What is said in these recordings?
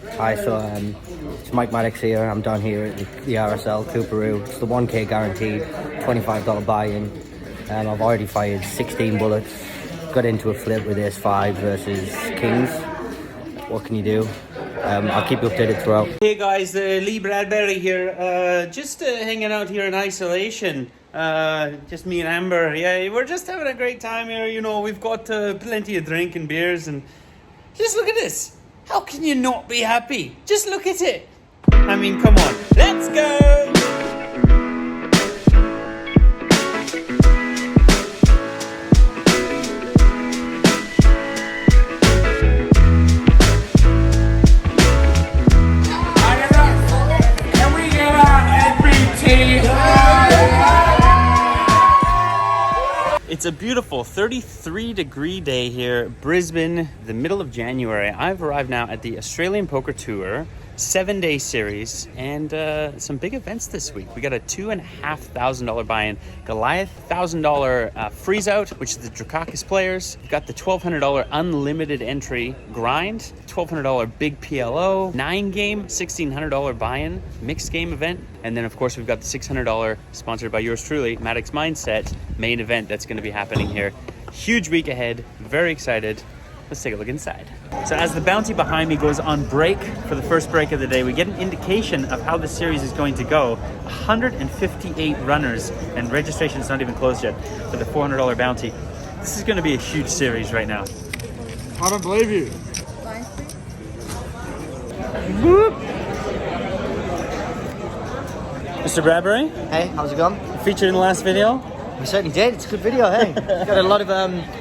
Hi, so it's Mike Maddocks here. I'm down here at the RSL Cooperoo. It's the 1K guaranteed, $25 buy-in. I've already fired 16 bullets. Got into a flip with Ace-5 versus Kings. What can you do? I'll keep you updated throughout. Hey guys, Lee Bradbury here. Just hanging out here in isolation. Just me and Amber. Yeah, we're just having a great time here. You know, we've got plenty of drink and beers, and just look at this. How can you not be happy? Just look at it. I mean, come on. Let's go! Can we get our APT? It's a beautiful 33-degree day here, Brisbane, the middle of January. I've arrived now at the Australian Poker Tour 7-day series and some big events this week. We got a $2,500 buy-in, Goliath $1,000 freeze out, which is the Drakakis players. We've got the $1,200 unlimited entry grind, $1,200 big PLO, 9-game $1,600 buy-in mixed game event, and then of course we've got the $600 sponsored by yours truly, Maddocks Mindset main event that's going to be happening here. Huge week ahead, very excited. Let's take a look inside. So as the bounty behind me goes on break for the first break of the day, we get an indication of how the series is going to go. 158 runners, and registration is not even closed yet for the $400 bounty. This is going to be a huge series right now. I don't believe you. Whoop. Mr. Bradbury, Hey, how's it going? featured in the last video. We certainly did. It's a good video, hey. Got a lot of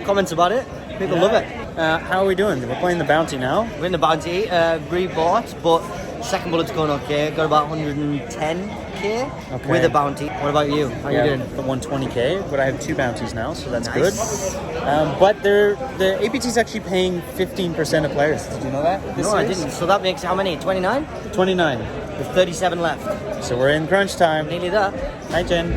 comments about it. People love it. How are we doing? We're playing the bounty now. We're in the bounty, rebought, but second bullet's going okay. Got about 110k with a bounty. What about you? How you doing? The 120k, but I have 2 bounties now, so that's Nice. good. But the APT is actually paying 15% of players. Did you know that? This No, I series? didn't. So that makes how many? 29? 29. With 37 left. So we're in crunch time. Nearly there. Hi, Jen.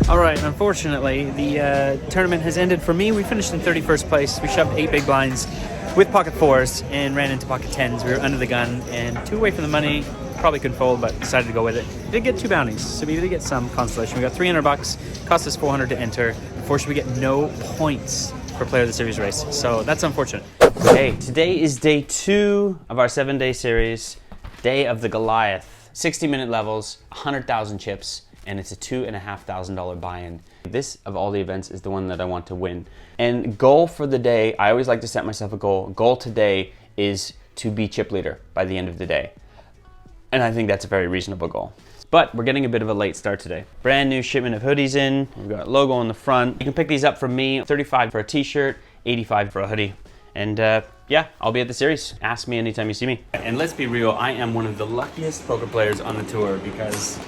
All right, unfortunately, the tournament has ended for me. We finished in 31st place. We shoved 8 big blinds with pocket 4s and ran into pocket 10s. We were under the gun and 2 away from the money. Probably couldn't fold, but decided to go with it. We did get 2 bounties, so we did get some consolation. We got $300, cost us $400 to enter. Unfortunately, we get no points for player of the series race, so that's unfortunate. Okay, today is day 2 of our 7-day series, day of the Goliath. 60-minute levels, 100,000 chips, and it's a $2,500 buy-in. This, of all the events, is the one that I want to win. And goal for the day, I always like to set myself a goal. Goal today is to be chip leader by the end of the day. And I think that's a very reasonable goal. But we're getting a bit of a late start today. Brand new shipment of hoodies in. We've got a logo on the front. You can pick these up from me, $35 for a t-shirt, $85 for a hoodie. And yeah, I'll be at the series. Ask me anytime you see me. And let's be real, I am one of the luckiest poker players on the tour because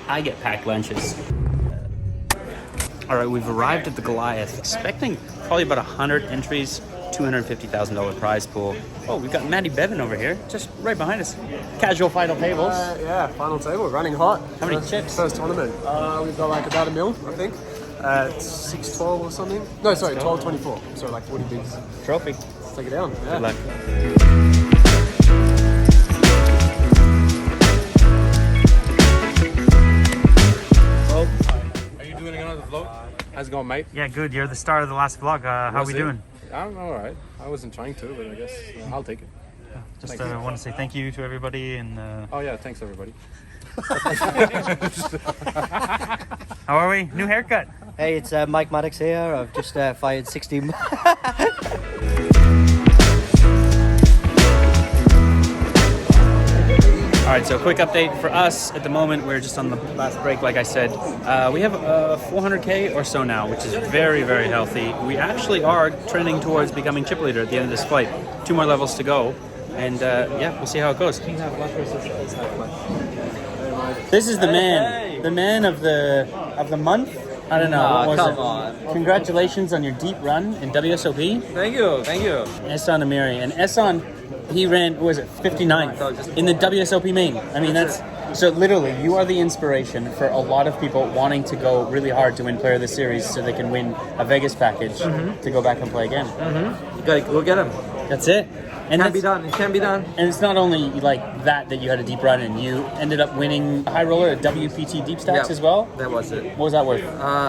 I get packed lunches. All right, we've arrived at the Goliath, expecting probably about 100 entries, $250,000 prize pool. Oh, we've got Matty Bevan over here, just right behind us. Casual final tables. Yeah, final table, running hot. How many chips? First tournament. We've got like about $1 mil, I think. 612 or something. No, sorry, 1224. So like 40 bigs. Trophy. Let's take it down. Yeah. Good luck. Are you doing another vlog? How's it going, mate? Yeah, good. You're the star of the last vlog. How are we doing? I'm all right. I wasn't trying to, but I guess I'll take it. Just want to say thank you to everybody and. Oh yeah, thanks everybody. How are we? New haircut. Hey, it's Mike Maddocks here. I've just fired 16. All right, so quick update for us at the moment. We're just on the last break, like I said. We have 400K or so now, which is very, very healthy. We actually are trending towards becoming chip leader at the end of this flight. 2 more levels to go, and yeah, we'll see how it goes. This is the man of the month. I don't know. What was come it? on. Congratulations on your deep run in WSOP. Thank you. Ehsan Amiri. And Ehsan, he ran, what was it, 59th in the WSOP main. I mean, that's So literally, you are the inspiration for a lot of people wanting to go really hard to win Player of the Series so they can win a Vegas package to go back and play again. You gotta go get them. That's it. And Can't be done. It can't be done. And it's not only like that you had a deep run in. You ended up winning a high roller at WPT Deep Stacks as well. That was it. What was that worth?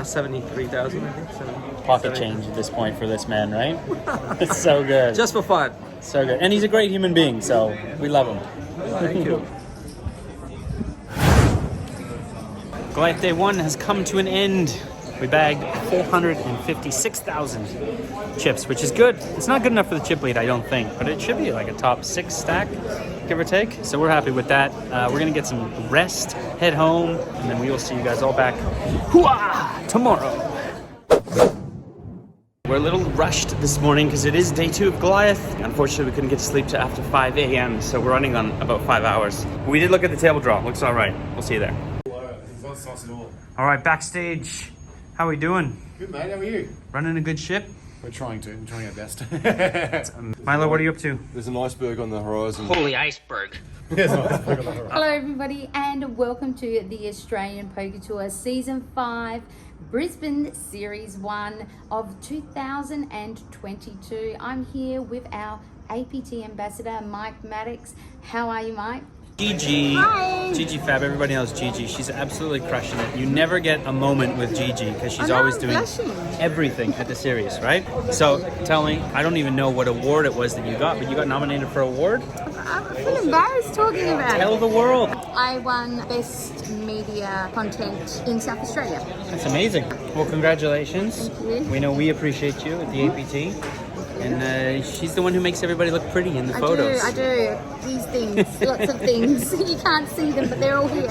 73,000, I think. Pocket change at this point for this man, right? It's so good. Just for fun. So good. And he's a great human being, so we love him. Thank you. Goliath Day 1 has come to an end. We bagged 456,000 chips, which is good. It's not good enough for the chip lead, I don't think, but it should be like a top 6 stack, give or take. So we're happy with that. We're gonna get some rest, head home, and then we will see you guys all back tomorrow. We're a little rushed this morning because it is day 2 of Goliath. Unfortunately, we couldn't get to sleep till after 5 a.m., so we're running on about 5 hours. We did look at the table draw. Looks all right. We'll see you there. All right, backstage. How are we doing? Good, mate. How are you? Running a good ship? We're trying to. We're trying our best. Milo, what are you up to? There's an iceberg on the horizon. Holy iceberg. Hello everybody and welcome to the Australian Poker Tour Season 5 Brisbane Series 1 of 2022. I'm here with our APT ambassador Mike Maddocks. How are you, Mike? Gigi. Hi. Gigi Fab, everybody knows Gigi. She's absolutely crushing it. You never get a moment with Gigi because she's I know, always I'm doing blushing. everything at the series, right? So tell me, I don't even know what award it was that you got, but you got nominated for an award? I feel embarrassed talking about Tell it. the world. I won Best Media Content in South Australia. That's amazing. Well, congratulations. Thank you. We know we appreciate you at the APT. And she's the one who makes everybody look pretty in the photos. I do. These things, lots of things. You can't see them, but they're all here.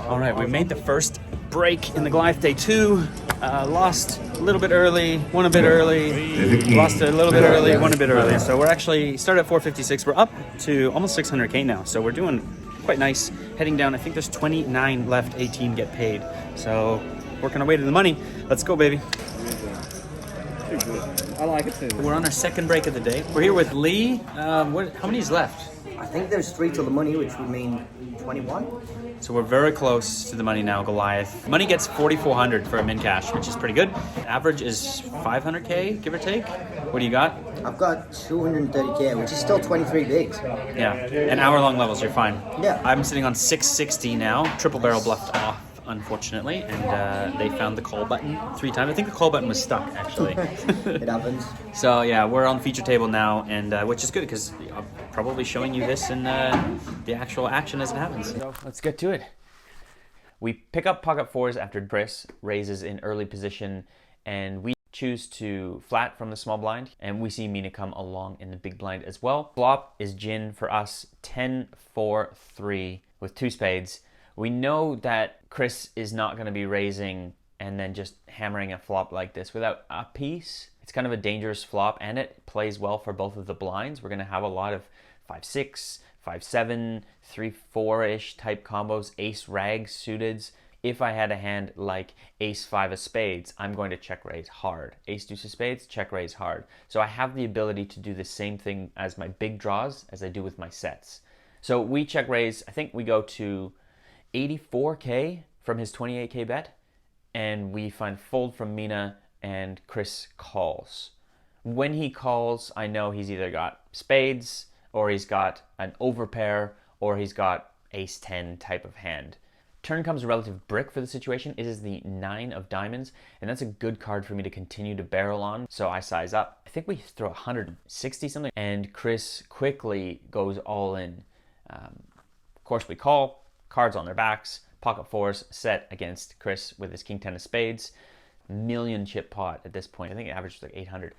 All right, we made the first break in the Goliath Day 2. Lost a little bit early, won a bit early, lost a little bit early, won a bit early. So we're actually started at 456. We're up to almost 600K now. So we're doing quite nice. Heading down, I think there's 29 left, 18 get paid. So working our way to the money. Let's go, baby. I like it too. We're on our second break of the day. We're here with Lee. How many is left? I think there's 3 till the money, which would mean 21. So we're very close to the money now, Goliath. Money gets 4,400 for a min cash, which is pretty good. Average is 500K, give or take. What do you got? I've got 230K, which is still 23 bigs. Yeah, and hour-long levels, you're fine. Yeah. I'm sitting on 660 now. Triple barrel bluffed off, unfortunately, and they found the call button 3 times. I think the call button was stuck, actually. It happens. So yeah, we're on feature table now, and which is good because I'm probably showing you this in the actual action as it happens. So let's get to it. We pick up pocket 4s after Chris raises in early position, and we choose to flat from the small blind, and we see Mina come along in the big blind as well. Flop is gin for us, 10-4-3 with 2 spades. We know that Chris is not going to be raising and then just hammering a flop like this without a piece. It's kind of a dangerous flop, and it plays well for both of the blinds. We're going to have a lot of 5-6, 5-7, 3-4-ish type combos, ace rag suiteds. If I had a hand like ace-5 of spades, I'm going to check raise hard. Ace-deuce of spades, check raise hard. So I have the ability to do the same thing as my big draws as I do with my sets. So we check raise. I think we go to 84K from his 28K bet, and we find fold from Mina, and Chris calls. When he calls, I know he's either got spades, or he's got an overpair, or he's got ace-10 type of hand. Turn comes a relative brick for the situation. It is the 9 of diamonds, and that's a good card for me to continue to barrel on, so I size up. I think we throw 160 something, and Chris quickly goes all in. Of course, we call, cards on their backs, pocket 4s set against Chris with his king 10 of spades. Million chip pot at this point. I think it averages like 800.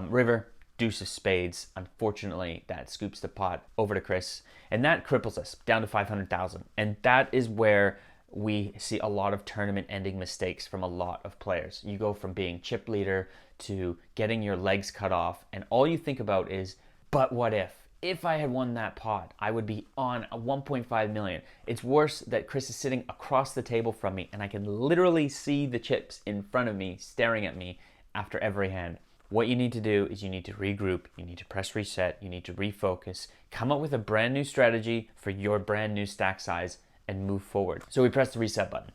River, deuce of spades. Unfortunately, that scoops the pot over to Chris, and that cripples us down to 500,000. And that is where we see a lot of tournament ending mistakes from a lot of players. You go from being chip leader to getting your legs cut off, and all you think about is, but what if? If I had won that pot, I would be on a 1.5 million. It's worse that Chris is sitting across the table from me, and I can literally see the chips in front of me staring at me after every hand. What you need to do is you need to regroup, you need to press reset, you need to refocus, come up with a brand new strategy for your brand new stack size, and move forward. So we press the reset button.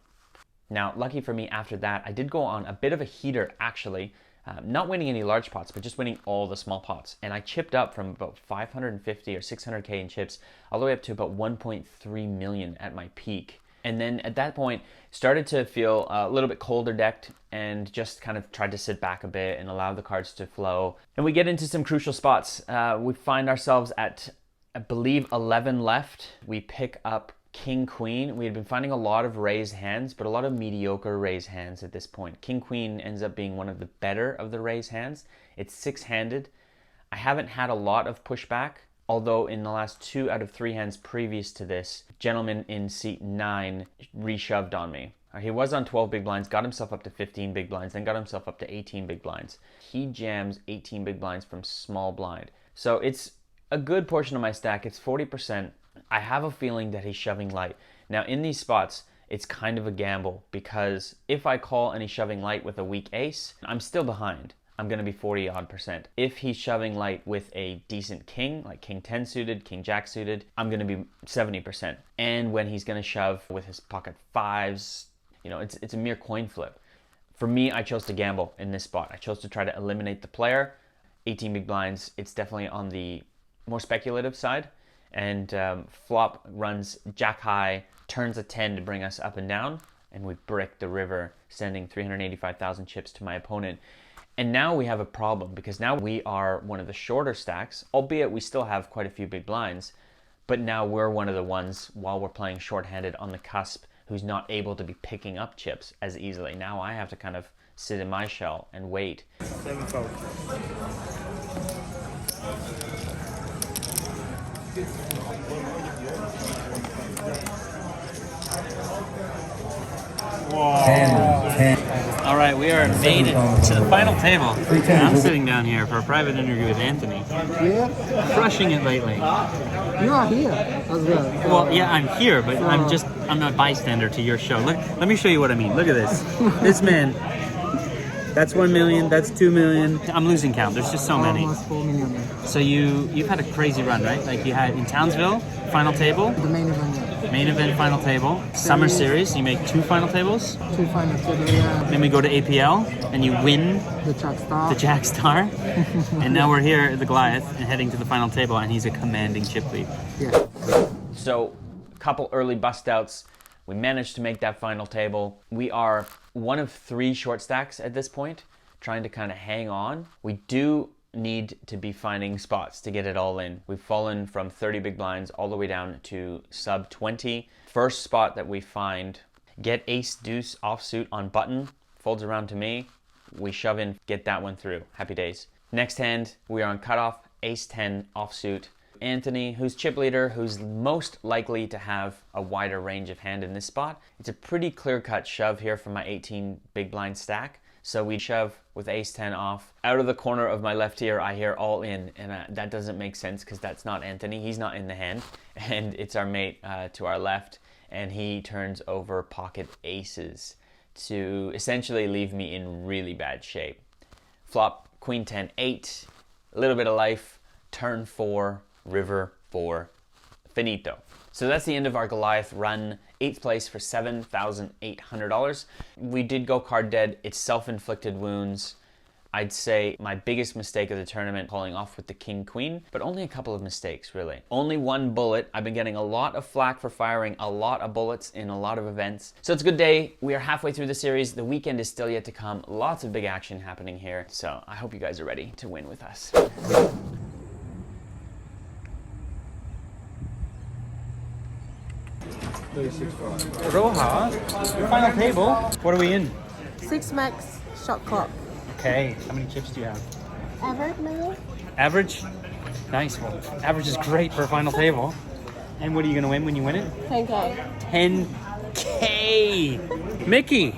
Now, lucky for me, after that, I did go on a bit of a heater, actually, not winning any large pots, but just winning all the small pots. And I chipped up from about 550 or 600K in chips all the way up to about 1.3 million at my peak. And then at that point, started to feel a little bit colder decked and just kind of tried to sit back a bit and allow the cards to flow. And we get into some crucial spots. We find ourselves at, I believe, 11 left. We pick up King Queen. We had been finding a lot of raised hands, but a lot of mediocre raised hands at this point. King Queen ends up being one of the better of the raised hands. It's 6-handed. I haven't had a lot of pushback, although in the last 2 out of 3 hands previous to this, gentleman in seat 9 reshoved on me. He was on 12 big blinds, got himself up to 15 big blinds, then got himself up to 18 big blinds. He jams 18 big blinds from small blind. So it's a good portion of my stack. It's 40%. I have a feeling that he's shoving light. Now in these spots, it's kind of a gamble because if I call and he's shoving light with a weak ace, I'm still behind. I'm going to be 40-odd%. If he's shoving light with a decent king, like king 10 suited, king jack suited, I'm going to be 70%. And when he's going to shove with his pocket 5s, you know, it's a mere coin flip. For me, I chose to gamble in this spot. I chose to try to eliminate the player. 18 big blinds, it's definitely on the more speculative side. And flop runs jack high, turns a 10 to bring us up and down, and we brick the river, sending 385,000 chips to my opponent. And now we have a problem because now we are one of the shorter stacks, albeit we still have quite a few big blinds, but now we're one of the ones, while we're playing shorthanded on the cusp, who's not able to be picking up chips as easily. Now I have to kind of sit in my shell and wait. 7-fold. All right, we are made it to the final table. I'm sitting down here for a private interview with Anthony. Yeah? Crushing it lately. You are here as well. Well, yeah, I'm here, but I'm not bystander to your show. Look, let me show you what I mean. Look at this. This man. That's 1 million, that's 2 million. I'm losing count, there's just so many. Almost 4 million. So you've had a crazy run, right? Like you had in Townsville, final table. The main event, yeah. Main event, final table. Summer series, you make 2 final tables. 2 final tables, yeah. Then we go to APL, and you win The Jack Star. the Jack Star. And now we're here at the Goliath and heading to the final table, and he's a commanding chip lead. Yeah. So a couple early bust outs. We managed to make that final table. We are one of 3 short stacks at this point, trying to kind of hang on. We do need to be finding spots to get it all in. We've fallen from 30 big blinds all the way down to sub 20. First spot that we find, get ace deuce offsuit on button, folds around to me. We shove in, get that one through. Happy days. Next hand, we are on cutoff, ace 10 offsuit. Anthony, who's chip leader, who's most likely to have a wider range of hand in this spot. It's a pretty clear-cut shove here from my 18 big blind stack. So we shove with ace 10 off. Out of the corner of my left ear, I hear all in, and that doesn't make sense because that's not Anthony. He's not in the hand, and it's our mate to our left, and he turns over pocket aces to essentially leave me in really bad shape. Flop, queen 10, 8, a little bit of life, turn 4, river 4, finito. So that's the end of our Goliath run. 8th place for $7,800. We did go card dead. It's self-inflicted wounds. I'd say my biggest mistake of the tournament, pulling off with the king queen, but only a couple of mistakes really. Only 1 bullet. I've been getting a lot of flack for firing a lot of bullets in a lot of events. So it's a good day. We are halfway through the series. The weekend is still yet to come. Lots of big action happening here. So I hope you guys are ready to win with us. Roja, your final table. What are we in? 6 max shot clock. Okay, how many chips do you have? Average, maybe? Average? Nice. Well, average is great for a final table. And what are you going to win when you win it? 10K. 10K! Mickey,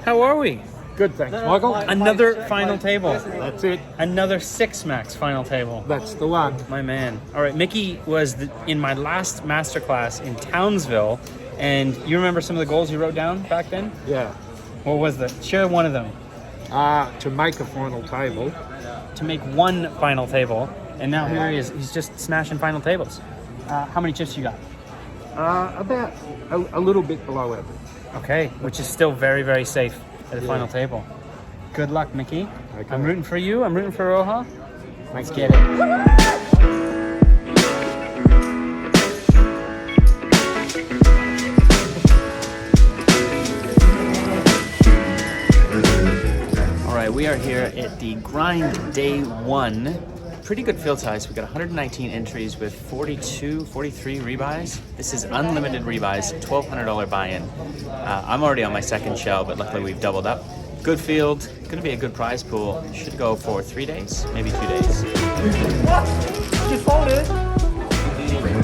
how are we? Good, thanks, Michael. Another final table. That's it. Another 6 max final table. That's the one. My man. All right, Mickey was in my last masterclass in Townsville. And you remember some of the goals you wrote down back then? Yeah. What was that? Share one of them. To make a final table. To make 1 final table. And now here he is. He's just smashing final tables. How many chips you got? About a little bit below average. Okay, which is still very, very safe at the final table. Good luck, Mickey. Okay. I'm rooting for you. I'm rooting for Roja. Let's get it. We are here at the grind day 1. Pretty good field size. We got 119 entries with 43 rebuys. This is unlimited rebuys, $1,200 buy-in. I'm already on my second shell, but luckily we've doubled up. Good field, gonna be a good prize pool. Should go for 3 days, maybe 2 days.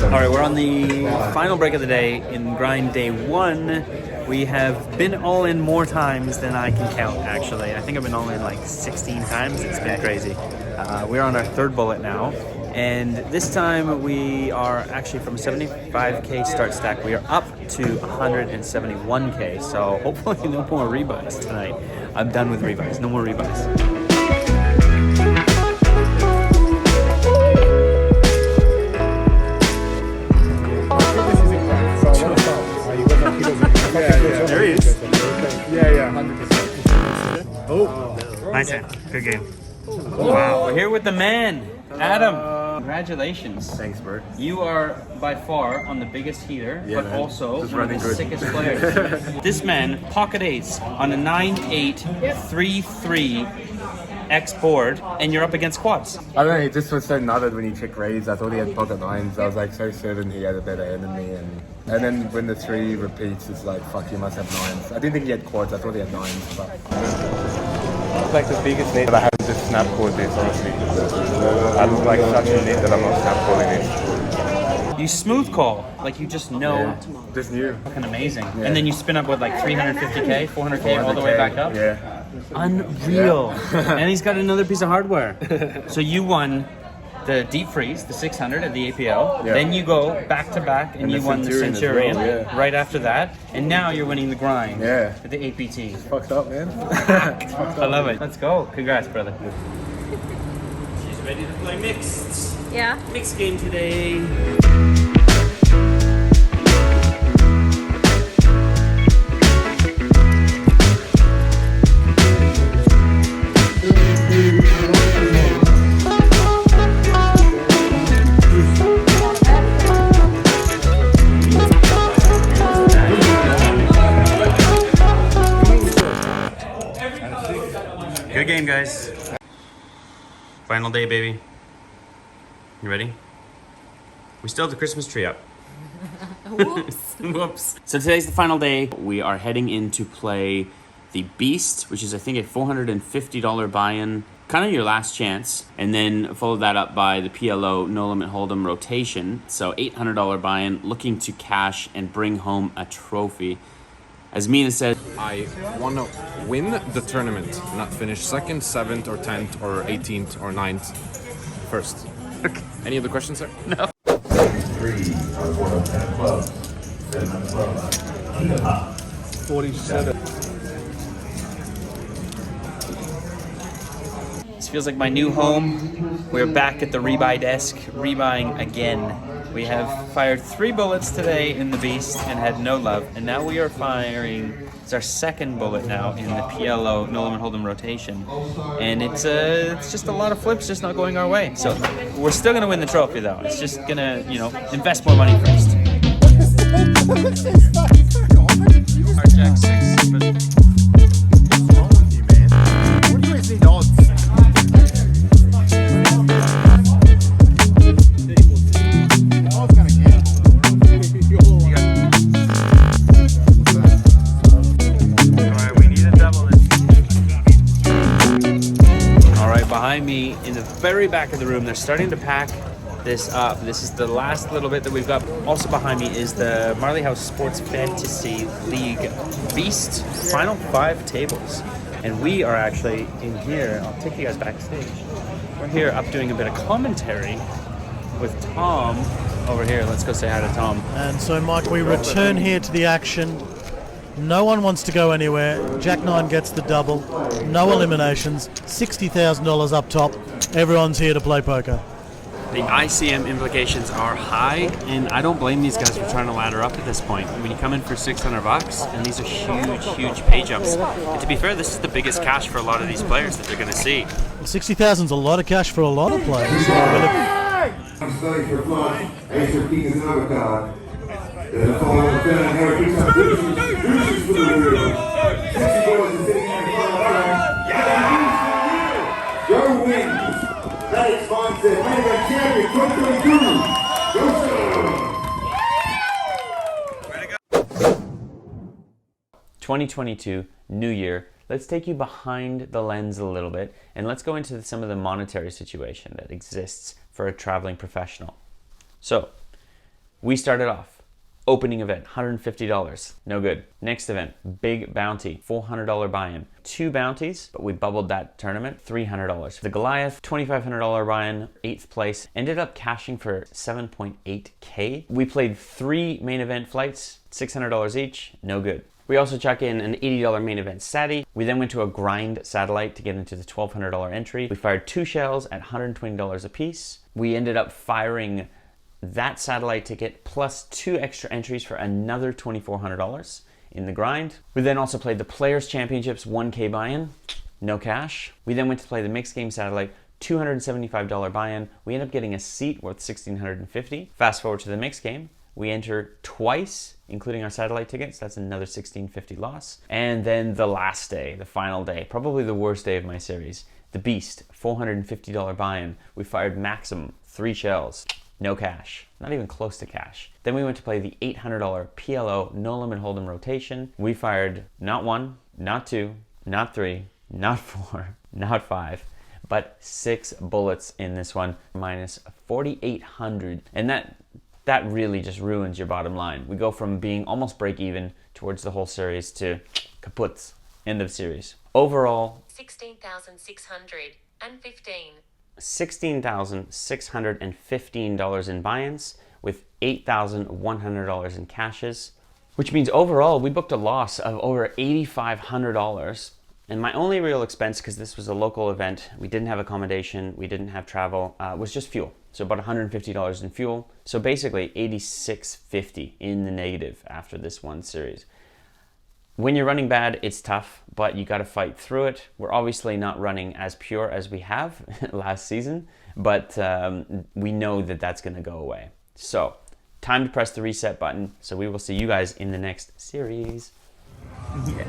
All right, we're on the final break of the day in grind day 1. We have been all in more times than I can count, actually. I think I've been all in like 16 times. It's been crazy. We're on our 3rd bullet now. And this time we are actually from 75K start stack. We are up to 171K. So hopefully no more rebuys tonight. I'm done with rebuys. No more rebuys. There he is. Yeah, 100%. Oh, nice hand. Good game. Wow, we're here with the man, Adam. Congratulations. Thanks, Bert. You are by far on the biggest heater, but man. also Just one of the running good. sickest players. This man, pocket eights on a 9-8-3-3 X board, and you're up against quads. I don't know, he just was so nutted when he checked raise. I thought he had pocket nines. I was like so certain he had a better hand than me. And then when the 3 repeats, it's like, fuck, he must have nines. I didn't think he had quads. I thought he had nines. But it's like the biggest net that I haven't just snap called this, honestly. I look like such a net that I'm not snap calling it. You smooth call, like you just know. Yeah, just new. Fucking amazing. Yeah. And then you spin up with like 350K, 400K, all the way back up. Yeah. Unreal. And he's got another piece of hardware. So you won the deep freeze, the 600 at the APL. Yeah. I go back to back and And you the won the Centurion as Centurion well, yeah. right after that. And now you're winning the grind Yeah. at the APT. Fucked up, man. I love it. Let's go. Congrats, brother. She's ready to play mixed. Yeah. Mixed game today. Good game, guys. Final day, baby. You ready? We still have the Christmas tree up. Whoops. Whoops. So today's the final day. We are heading in to play the Beast, which is I think a $450 buy-in. Kind of your last chance. And then follow that up by the PLO No Limit Hold'em rotation. So $800 buy-in, looking to cash and bring home a trophy. As Mina said, I want to win the tournament, not finish 2nd, 7th, or 10th, or 18th, or 9th first. Okay. Any other questions, sir? No. 3 are 1 of 10 clubs, 7 clubs, 47. This feels like my new home. We're back at the rebuy desk, rebuying again. We have fired 3 bullets today in the Beast and had no luck. And now we are firing, it's our 2nd bullet now in the PLO No Limit Hold'em rotation. And it's just a lot of flips just not going our way. So we're still gonna win the trophy though. It's just gonna, invest more money first. Our jack 6, but What's wrong with you, man? What do you always need odds? Behind me in the very back of the room, they're starting to pack this up. This is the last little bit that we've got. Also behind me is the Marley House Sports Fantasy League Beast final 5 tables. And we are actually in here. I'll take you guys backstage. We're here up doing a bit of commentary with Tom over here. Let's go say hi to Tom. And so, Mike, we return here to the action. No one wants to go anywhere. Jack 9 gets the double. No eliminations. $60,000 up top. Everyone's here to play poker. The ICM implications are high, and I don't blame these guys for trying to ladder up at this point. When you come in for $600, and these are huge, huge pay jumps. And to be fair, this is the biggest cash for a lot of these players that they're going to see. 60,000 is a lot of cash for a lot of players. I'm studying for fun. Ace of Kings is another card. The following defendant inheritance of Bruce's for the wheel. 60 boys are sitting in front of the Joe wins. Maddocks mindset. Main event champion 2022. Go, 2022, new year. Let's take you behind the lens a little bit, and let's go into some of the monetary situation that exists for a traveling professional. So, we started off. Opening event, $150, no good. Next event, big bounty, $400 buy-in. 2 bounties, but we bubbled that tournament, $300. The Goliath, $2,500 buy-in, 8th place. Ended up cashing for $7.8K. We played 3 main event flights, $600 each, no good. We also chuck in an $80 main event Sati. We then went to a grind satellite to get into the $1,200 entry. We fired 2 shells at $120 a piece. We ended up firing that satellite ticket plus 2 extra entries for another $2,400 in the grind. We then also played the Players Championships 1K buy-in, no cash. We then went to play the mixed game satellite, $275 buy-in. We ended up getting a seat worth $1,650. Fast forward to the mixed game. We enter twice, including our satellite tickets. That's another $1,650 loss. And then the last day, the final day, probably the worst day of my series. The Beast, $450 buy-in. We fired maximum 3 shells. No cash, not even close to cash. Then we went to play the $800 PLO no limit hold'em rotation. We fired not 1, not 2, not 3, not 4, not 5, but 6 bullets in this one, minus 4,800. And that really just ruins your bottom line. We go from being almost break even towards the whole series to kaput, end of series. Overall, 16,615. $16,615 in buy-ins with $8,100 in cashes, which means overall we booked a loss of over $8,500. And my only real expense, because this was a local event, we didn't have accommodation, we didn't have travel, was just fuel. So about $150 in fuel. So basically $86.50 in the negative after this one series. When you're running bad, it's tough, but you got to fight through it. We're obviously not running as pure as we have last season, but we know that that's going to go away. So, time to press the reset button. So we will see you guys in the next series. Yeah.